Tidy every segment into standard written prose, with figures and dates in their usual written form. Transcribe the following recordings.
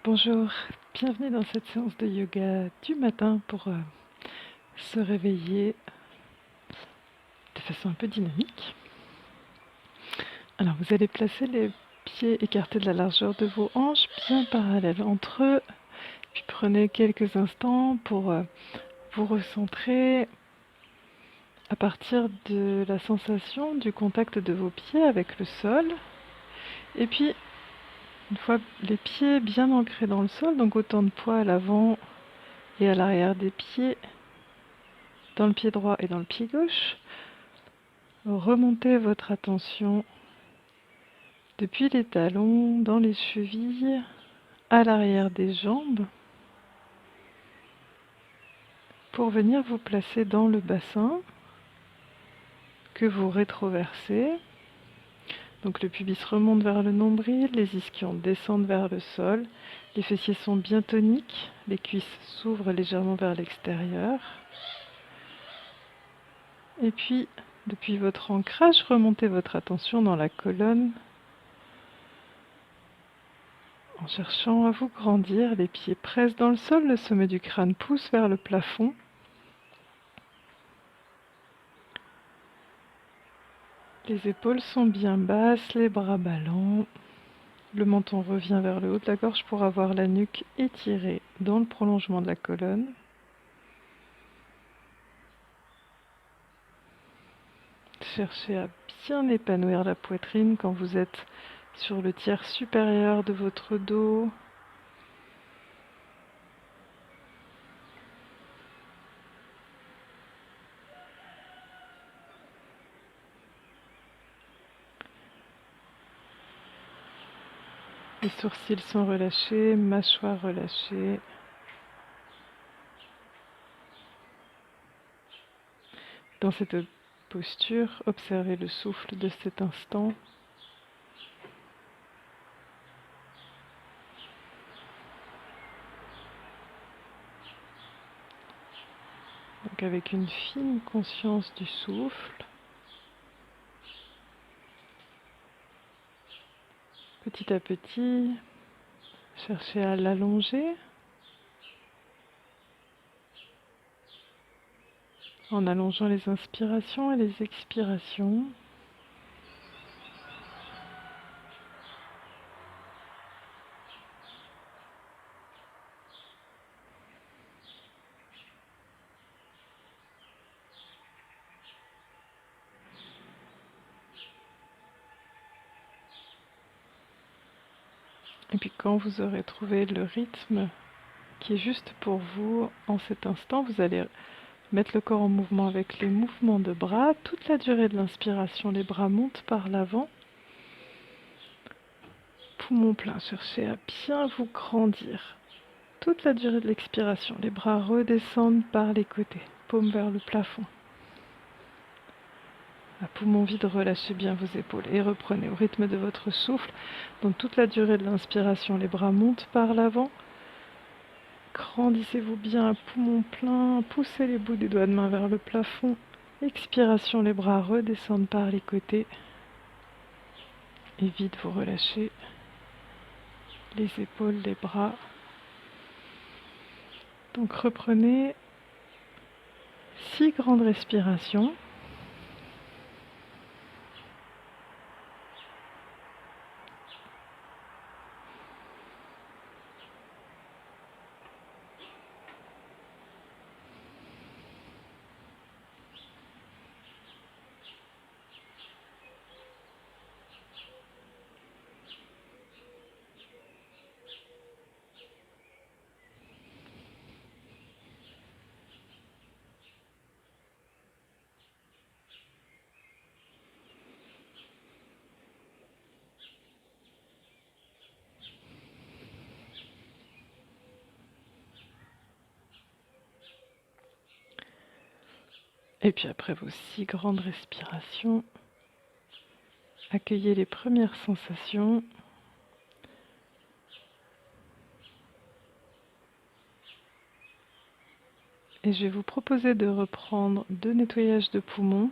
Bonjour, bienvenue dans cette séance de yoga du matin pour se réveiller de façon un peu dynamique. Alors vous allez placer les pieds écartés de la largeur de vos hanches, bien parallèles entre eux, puis prenez quelques instants pour vous recentrer à partir de la sensation du contact de vos pieds avec le sol. Et puis, une fois les pieds bien ancrés dans le sol, donc autant de poids à l'avant et à l'arrière des pieds, dans le pied droit et dans le pied gauche, remontez votre attention depuis les talons, dans les chevilles, à l'arrière des jambes, pour venir vous placer dans le bassin que vous rétroversez. Donc le pubis remonte vers le nombril, les ischions descendent vers le sol, les fessiers sont bien toniques, les cuisses s'ouvrent légèrement vers l'extérieur. Et puis, depuis votre ancrage, remontez votre attention dans la colonne en cherchant à vous grandir. Les pieds pressent dans le sol, le sommet du crâne pousse vers le plafond. Les épaules sont bien basses, les bras ballants. Le menton revient vers le haut de la gorge pour avoir la nuque étirée dans le prolongement de la colonne. Cherchez à bien épanouir la poitrine quand vous êtes sur le tiers supérieur de votre dos. Les sourcils sont relâchés, mâchoire relâchée. Dans cette posture, observez le souffle de cet instant. Donc avec une fine conscience du souffle, petit à petit, cherchez à l'allonger en allongeant les inspirations et les expirations. Et puis quand vous aurez trouvé le rythme qui est juste pour vous en cet instant, vous allez mettre le corps en mouvement avec les mouvements de bras. Toute la durée de l'inspiration, les bras montent par l'avant. Poumon plein, cherchez à bien vous grandir. Toute la durée de l'expiration, les bras redescendent par les côtés, paume vers le plafond. À poumon vide, relâchez bien vos épaules et reprenez au rythme de votre souffle. Donc toute la durée de l'inspiration, les bras montent par l'avant. Grandissez-vous bien à poumon plein, poussez les bouts des doigts de main vers le plafond. Expiration, les bras redescendent par les côtés. Et vide, vous relâchez les épaules, les bras. Donc reprenez 6 grandes respirations. Et puis après vos 6 grandes respirations, accueillez les premières sensations. Et je vais vous proposer de reprendre 2 nettoyages de poumons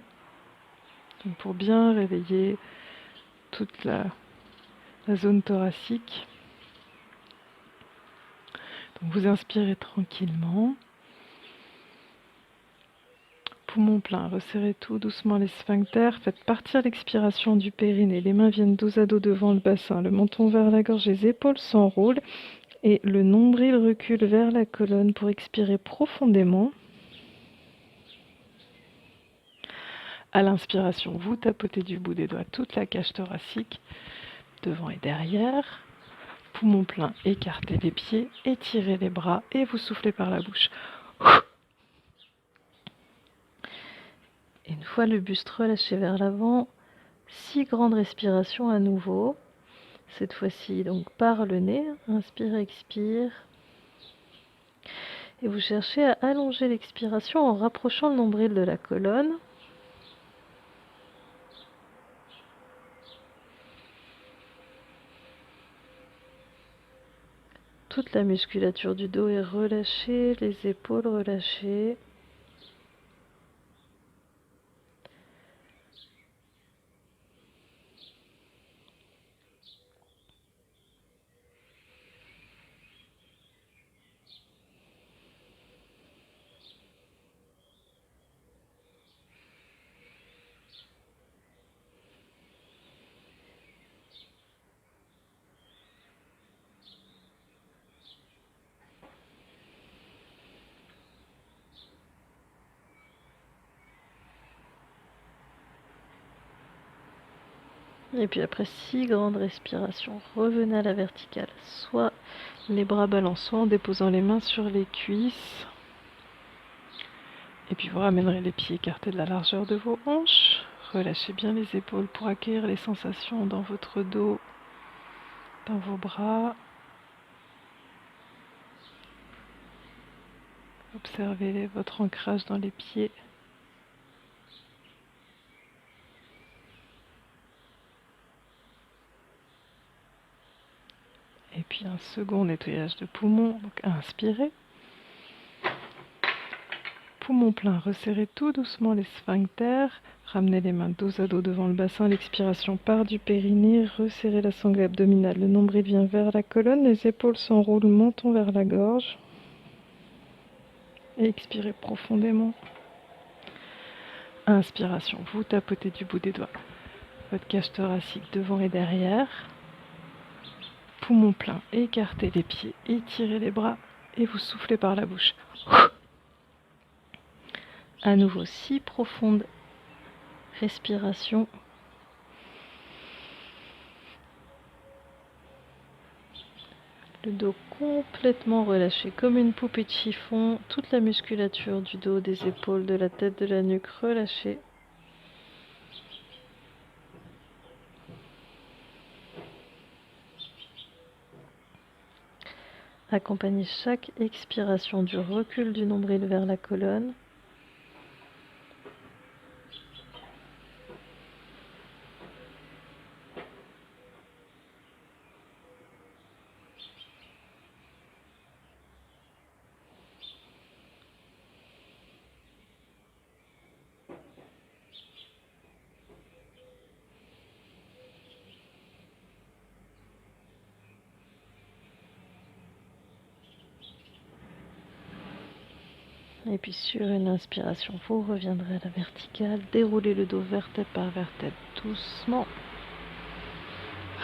pour bien réveiller toute la zone thoracique. Donc vous inspirez tranquillement. Poumon plein, resserrez tout doucement les sphincters. Faites partir l'expiration du périnée. Les mains viennent dos à dos devant le bassin. Le menton vers la gorge, les épaules s'enroulent. Et le nombril recule vers la colonne pour expirer profondément. À l'inspiration, vous tapotez du bout des doigts toute la cage thoracique, devant et derrière. Poumon plein, écartez les pieds, étirez les bras et vous soufflez par la bouche. Et une fois le buste relâché vers l'avant, 6 grandes respirations à nouveau. Cette fois-ci donc par le nez, inspire, expire. Et vous cherchez à allonger l'expiration en rapprochant le nombril de la colonne. Toute la musculature du dos est relâchée, les épaules relâchées. Et puis après 6 grandes respirations, revenez à la verticale, soit les bras ballants, soit en déposant les mains sur les cuisses. Et puis vous ramènerez les pieds écartés de la largeur de vos hanches. Relâchez bien les épaules pour accueillir les sensations dans votre dos, dans vos bras. Observez votre ancrage dans les pieds. Et puis un second nettoyage de poumons. Donc inspirez. Poumon plein, resserrez tout doucement les sphincters. Ramenez les mains dos à dos devant le bassin. L'expiration part du périnée. Resserrez la sangle abdominale. Le nombril vient vers la colonne. Les épaules s'enroulent, menton vers la gorge. Et expirez profondément. Inspiration, vous tapotez du bout des doigts votre cage thoracique devant et derrière. Poumon plein, écartez les pieds, étirez les bras et vous soufflez par la bouche. À nouveau, 6 profondes respirations. Le dos complètement relâché, comme une poupée de chiffon. Toute la musculature du dos, des épaules, de la tête, de la nuque relâchée. Accompagnez chaque expiration du recul du nombril vers la colonne. Et puis sur une inspiration, vous reviendrez à la verticale. Déroulez le dos vertèbre par vertèbre doucement.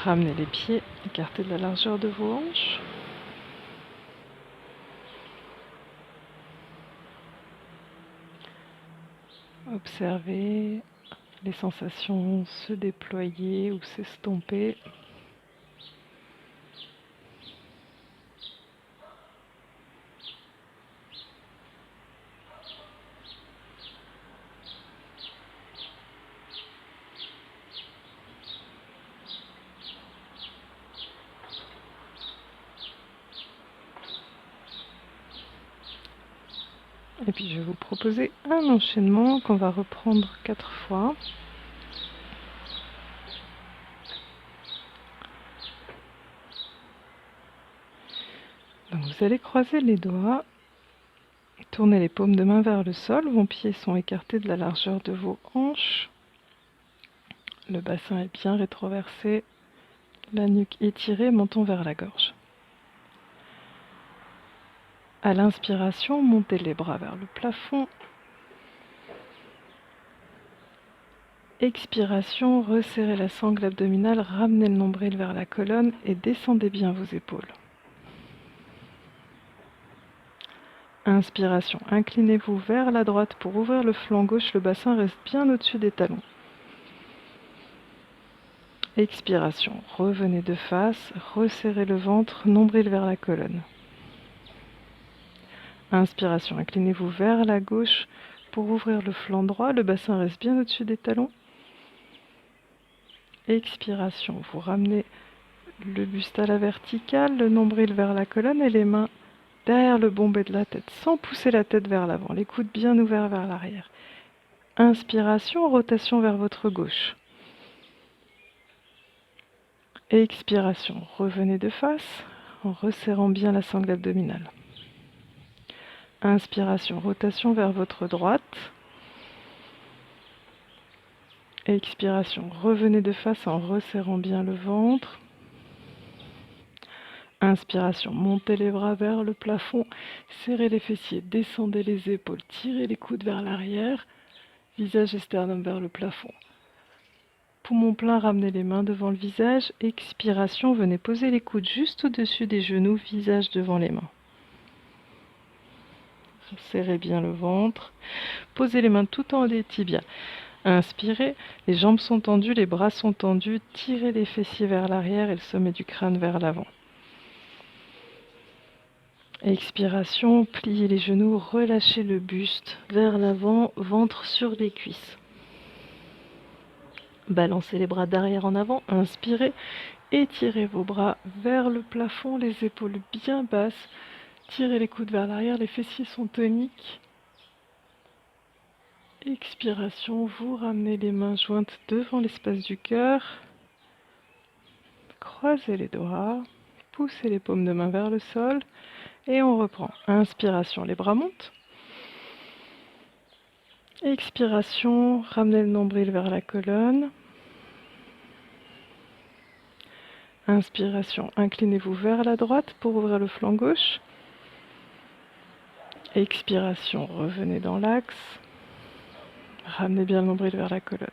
Ramenez les pieds, écartez de la largeur de vos hanches. Observez les sensations se déployer ou s'estomper. Et puis je vais vous proposer un enchaînement qu'on va reprendre 4 fois. Donc vous allez croiser les doigts, tournez les paumes de main vers le sol, vos pieds sont écartés de la largeur de vos hanches. Le bassin est bien rétroversé, la nuque étirée, menton vers la gorge. À l'inspiration, montez les bras vers le plafond. Expiration, resserrez la sangle abdominale, ramenez le nombril vers la colonne et descendez bien vos épaules. Inspiration, inclinez-vous vers la droite pour ouvrir le flanc gauche, le bassin reste bien au-dessus des talons. Expiration, revenez de face, resserrez le ventre, nombril vers la colonne. Inspiration, inclinez-vous vers la gauche pour ouvrir le flanc droit, le bassin reste bien au-dessus des talons. Expiration, vous ramenez le buste à la verticale, le nombril vers la colonne et les mains derrière le bombé de la tête, sans pousser la tête vers l'avant, les coudes bien ouverts vers l'arrière. Inspiration, rotation vers votre gauche. Expiration, revenez de face en resserrant bien la sangle abdominale. Inspiration, rotation vers votre droite. Expiration, revenez de face en resserrant bien le ventre. Inspiration, montez les bras vers le plafond, serrez les fessiers, descendez les épaules, tirez les coudes vers l'arrière, visage et sternum vers le plafond. Poumon plein, ramenez les mains devant le visage. Expiration, venez poser les coudes juste au-dessus des genoux, visage devant les mains. Serrez bien le ventre. Posez les mains tout en haut des tibias. Inspirez, les jambes sont tendues, les bras sont tendus. Tirez les fessiers vers l'arrière et le sommet du crâne vers l'avant. Expiration, pliez les genoux, relâchez le buste vers l'avant, ventre sur les cuisses. Balancez les bras d'arrière en avant, inspirez, étirez vos bras vers le plafond, les épaules bien basses. Tirez les coudes vers l'arrière, les fessiers sont toniques. Expiration, vous ramenez les mains jointes devant l'espace du cœur. Croisez les doigts, poussez les paumes de main vers le sol et on reprend. Inspiration, les bras montent. Expiration, ramenez le nombril vers la colonne. Inspiration, inclinez-vous vers la droite pour ouvrir le flanc gauche. Expiration, revenez dans l'axe. Ramenez bien le nombril vers la colonne.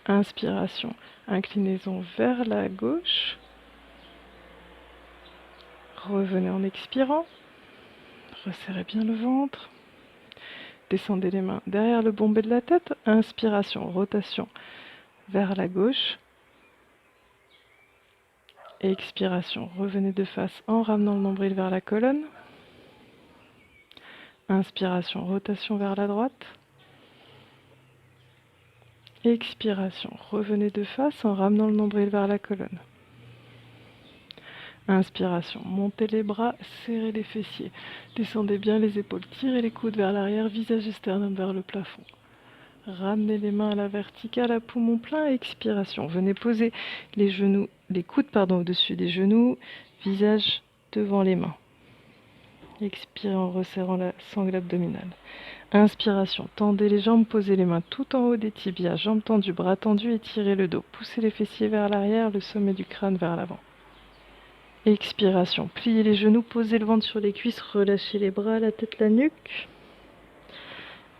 Inspiration, inclinaison vers la gauche. Revenez en expirant. Resserrez bien le ventre. Descendez les mains derrière le bombé de la tête. Inspiration, rotation vers la gauche. Expiration, revenez de face en ramenant le nombril vers la colonne. Inspiration, rotation vers la droite. Expiration, revenez de face en ramenant le nombril vers la colonne. Inspiration, montez les bras, serrez les fessiers. Descendez bien les épaules, tirez les coudes vers l'arrière, visage et sternum vers le plafond. Ramenez les mains à la verticale à poumon plein. Expiration, venez poser les coudes au-dessus des genoux, visage devant les mains. Expirez en resserrant la sangle abdominale. Inspiration, tendez les jambes, posez les mains tout en haut des tibias, jambes tendues, bras tendus, étirez le dos. Poussez les fessiers vers l'arrière, le sommet du crâne vers l'avant. Expiration, pliez les genoux, posez le ventre sur les cuisses, relâchez les bras, la tête, la nuque.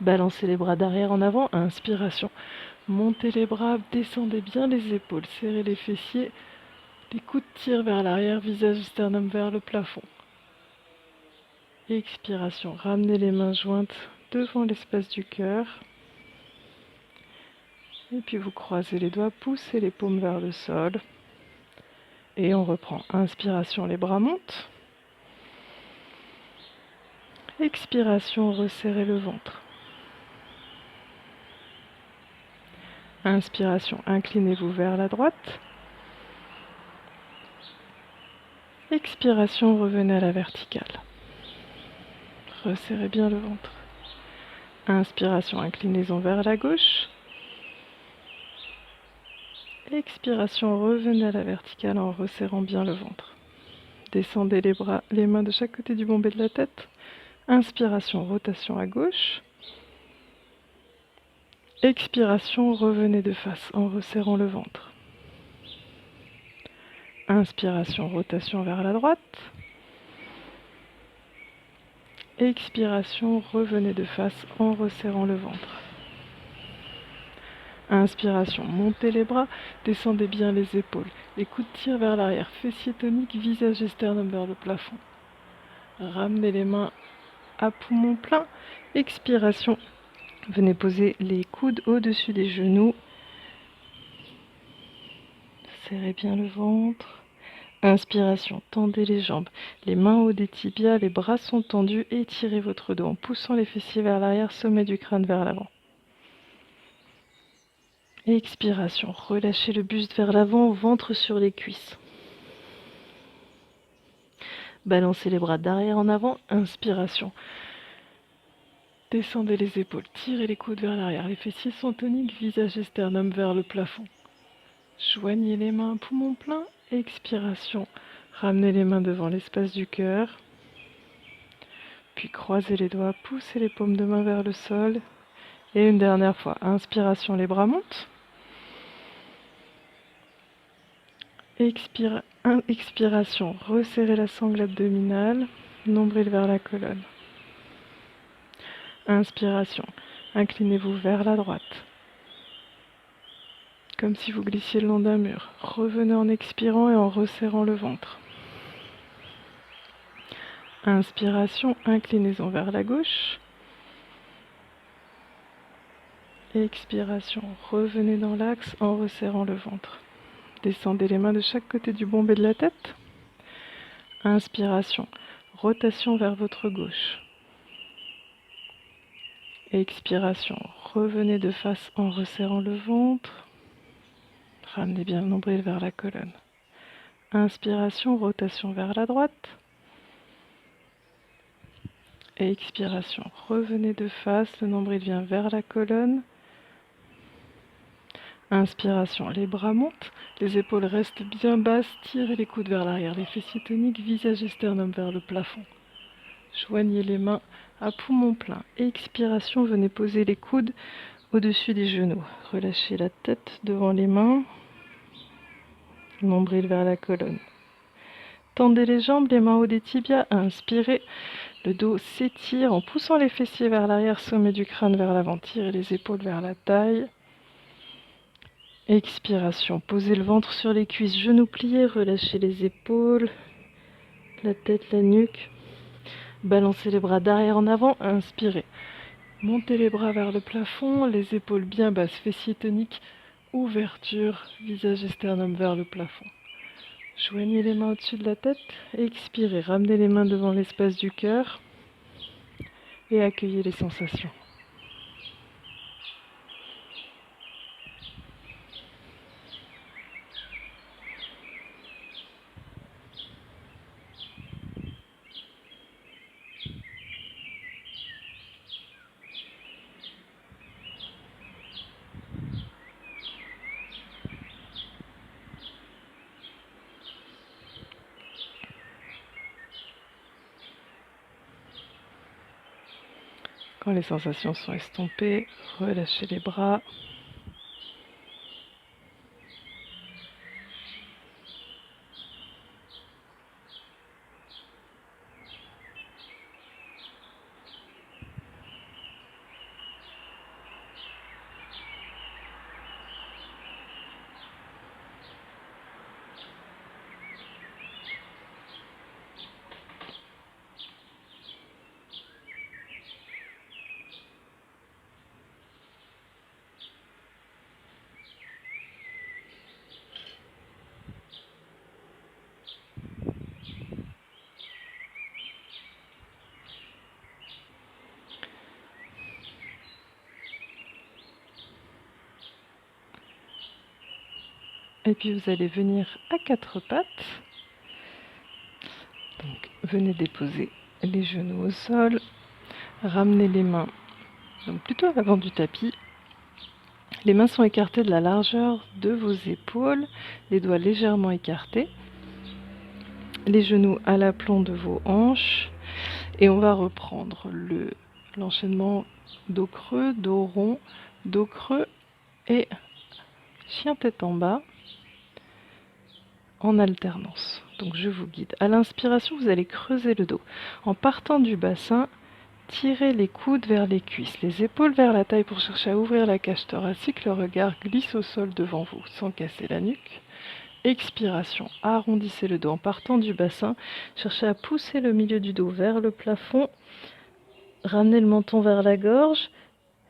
Balancez les bras d'arrière en avant. Inspiration, montez les bras, descendez bien les épaules, serrez les fessiers. Les coudes tirent vers l'arrière, visage sternum vers le plafond. Expiration, ramenez les mains jointes devant l'espace du cœur. Et puis vous croisez les doigts, poussez les paumes vers le sol. Et on reprend. Inspiration, les bras montent. Expiration, resserrez le ventre. Inspiration, inclinez-vous vers la droite. Expiration, revenez à la verticale. Resserrez bien le ventre. Inspiration, inclinaison vers la gauche. Expiration, revenez à la verticale en resserrant bien le ventre. Descendez les bras, les mains de chaque côté du bombé de la tête. Inspiration, rotation à gauche. Expiration, revenez de face en resserrant le ventre. Inspiration, rotation vers la droite. Expiration, revenez de face en resserrant le ventre. Inspiration, montez les bras, descendez bien les épaules. Les coudes tirent vers l'arrière, fessiers toniques, visage et sternum vers le plafond. Ramenez les mains à poumon plein. Expiration, venez poser les coudes au-dessus des genoux. Serrez bien le ventre. Inspiration, tendez les jambes, les mains au haut des tibias, les bras sont tendus, étirez votre dos en poussant les fessiers vers l'arrière, sommet du crâne vers l'avant. Expiration, relâchez le buste vers l'avant, ventre sur les cuisses. Balancez les bras d'arrière en avant, inspiration. Descendez les épaules, tirez les coudes vers l'arrière, les fessiers sont toniques, visage et sternum vers le plafond. Joignez les mains, poumon plein, expiration. Ramenez les mains devant l'espace du cœur. Puis croisez les doigts, poussez les paumes de main vers le sol. Et une dernière fois, inspiration, les bras montent. Expiration, resserrez la sangle abdominale, nombril vers la colonne. Inspiration, inclinez-vous vers la droite, comme si vous glissiez le long d'un mur. Revenez en expirant et en resserrant le ventre. Inspiration, inclinaison vers la gauche. Expiration, revenez dans l'axe en resserrant le ventre. Descendez les mains de chaque côté du bombé de la tête. Inspiration, rotation vers votre gauche. Expiration, revenez de face en resserrant le ventre. Ramenez bien le nombril vers la colonne. Inspiration, rotation vers la droite. Expiration, revenez de face, le nombril vient vers la colonne. Inspiration, les bras montent, les épaules restent bien basses, tirez les coudes vers l'arrière, les fessiers toniques, visage et sternum vers le plafond. Joignez les mains à poumon plein. Expiration, venez poser les coudes au-dessus des genoux. Relâchez la tête devant les mains, nombril vers la colonne. Tendez les jambes, les mains au haut des tibias, inspirez. Le dos s'étire en poussant les fessiers vers l'arrière, sommet du crâne vers l'avant, tirez les épaules vers la taille. Expiration, posez le ventre sur les cuisses, genoux pliés, relâchez les épaules, la tête, la nuque. Balancez les bras d'arrière en avant, inspirez. Montez les bras vers le plafond, les épaules bien basses, fessiers toniques, ouverture, visage et sternum vers le plafond. Joignez les mains au-dessus de la tête, expirez, ramenez les mains devant l'espace du cœur et accueillez les sensations. Quand les sensations sont estompées, relâchez les bras. Et puis vous allez venir à quatre pattes. Donc venez déposer les genoux au sol. Ramenez les mains donc plutôt à l'avant du tapis. Les mains sont écartées de la largeur de vos épaules, les doigts légèrement écartés. Les genoux à l'aplomb de vos hanches. Et on va reprendre l'enchaînement dos creux, dos rond, dos creux et chien tête en bas en alternance. Donc je vous guide. À l'inspiration, vous allez creuser le dos. En partant du bassin, Tirez les coudes vers les cuisses, les épaules vers la taille pour chercher à ouvrir la cage thoracique. Le regard glisse au sol devant vous sans casser la nuque. Expiration, arrondissez le dos en partant du bassin. Cherchez à pousser le milieu du dos vers le plafond. Ramenez le menton vers la gorge.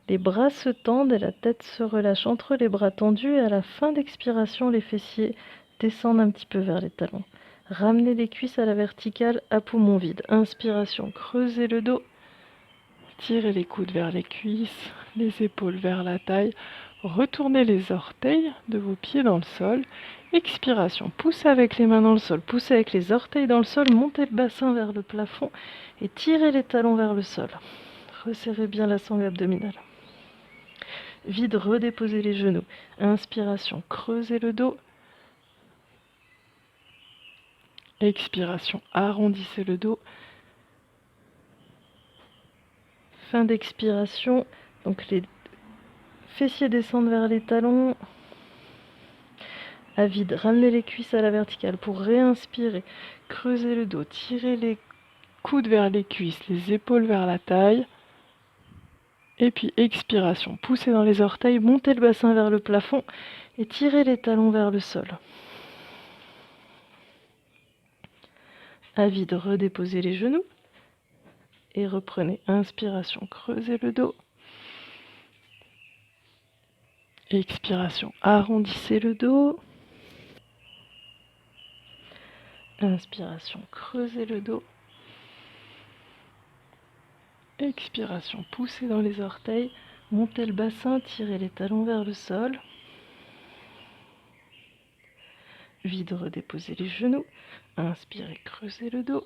Les bras se tendent et la tête se relâche entre les bras tendus. Et à la fin d'expiration, les fessiers descendent un petit peu vers les talons. Ramenez les cuisses à la verticale à poumon vide. Inspiration, creusez le dos. Tirez les coudes vers les cuisses, les épaules vers la taille. Retournez les orteils de vos pieds dans le sol. Expiration, poussez avec les mains dans le sol, poussez avec les orteils dans le sol, montez le bassin vers le plafond et tirez les talons vers le sol. Resserrez bien la sangle abdominale. Vide, redéposez les genoux. Inspiration, creusez le dos. Expiration, arrondissez le dos. Fin d'expiration, donc les fessiers descendent vers les talons. À vide, ramenez les cuisses à la verticale pour réinspirer. Creusez le dos, tirez les coudes vers les cuisses, les épaules vers la taille. Et puis expiration, poussez dans les orteils, montez le bassin vers le plafond et tirez les talons vers le sol. À vide, redéposez les genoux et reprenez. Inspiration, creusez le dos. Expiration, arrondissez le dos. Inspiration, creusez le dos. Expiration, poussez dans les orteils, montez le bassin, tirez les talons vers le sol. Vide, redéposez les genoux. Inspirez, creusez le dos.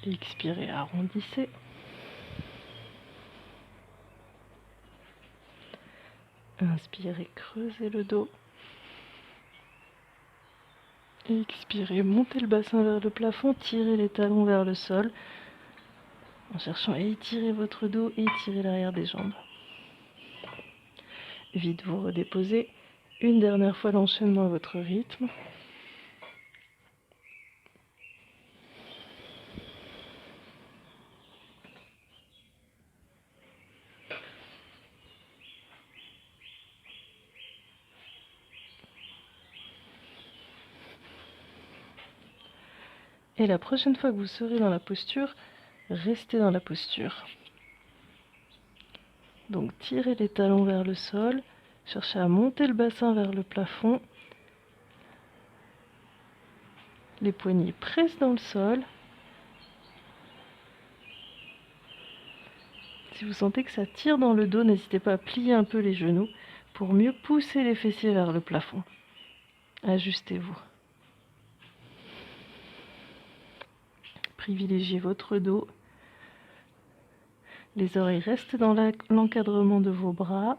Expirez, arrondissez. Inspirez, creusez le dos. Expirez, montez le bassin vers le plafond, tirez les talons vers le sol en cherchant à étirer votre dos et étirer l'arrière des jambes. Vide, vous redéposez. Une dernière fois l'enchaînement à votre rythme. Et la prochaine fois que vous serez dans la posture, restez dans la posture. Donc tirez les talons vers le sol, cherchez à monter le bassin vers le plafond. Les poignets pressent dans le sol. Si vous sentez que ça tire dans le dos, n'hésitez pas à plier un peu les genoux pour mieux pousser les fessiers vers le plafond. Ajustez-vous. Privilégiez votre dos. Les oreilles restent dans l'encadrement de vos bras.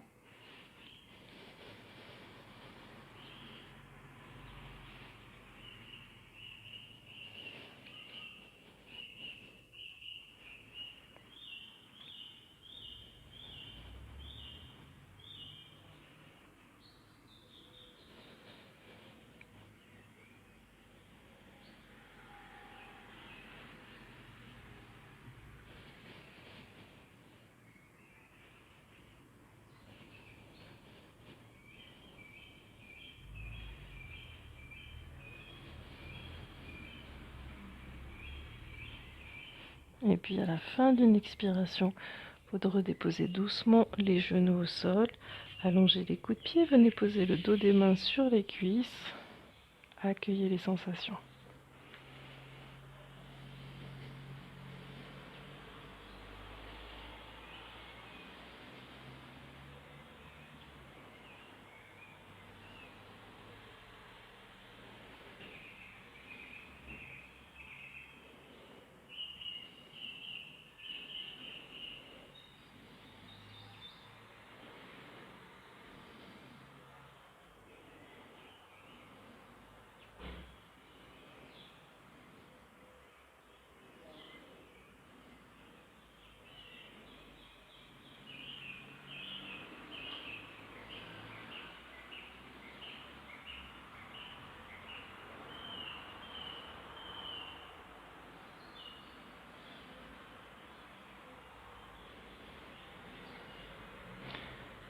Et puis à la fin d'une expiration, vous redéposez doucement les genoux au sol. Allongez les coups de pied, venez poser le dos des mains sur les cuisses. Accueillez les sensations.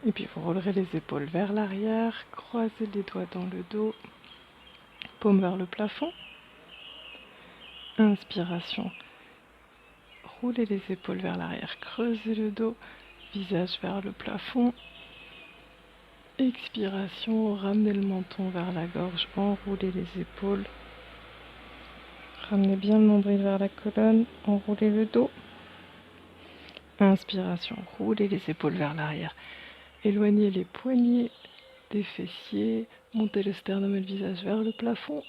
Et puis vous roulerez les épaules vers l'arrière, croisez les doigts dans le dos, paume vers le plafond. Inspiration, roulez les épaules vers l'arrière, creusez le dos, visage vers le plafond. Expiration, ramenez le menton vers la gorge, enroulez les épaules. Ramenez bien le nombril vers la colonne, enroulez le dos. Inspiration, roulez les épaules vers l'arrière. Éloignez les poignets des fessiers, montez le sternum et le visage vers le plafond.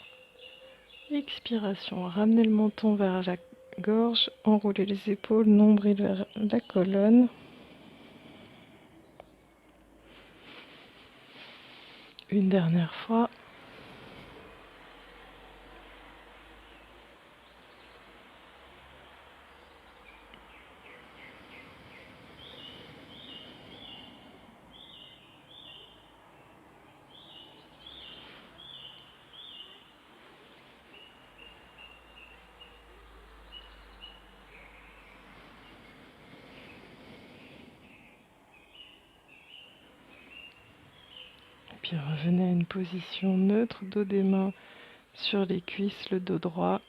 Expiration, ramenez le menton vers la gorge, enroulez les épaules, nombril vers la colonne. Une dernière fois. Puis revenez à une position neutre, dos des mains sur les cuisses, le dos droit.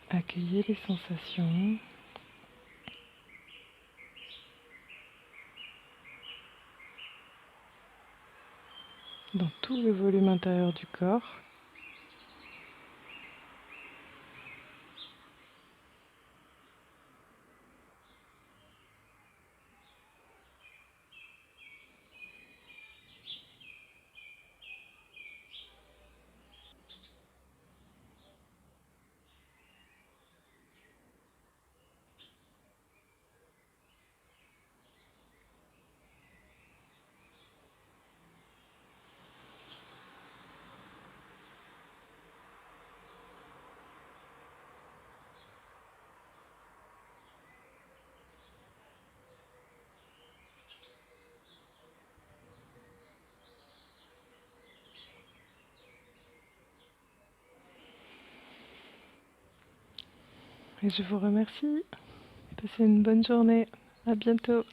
Accueillez les sensations. Dans tout le volume intérieur du corps. Et je vous remercie. Passez une bonne journée. À bientôt.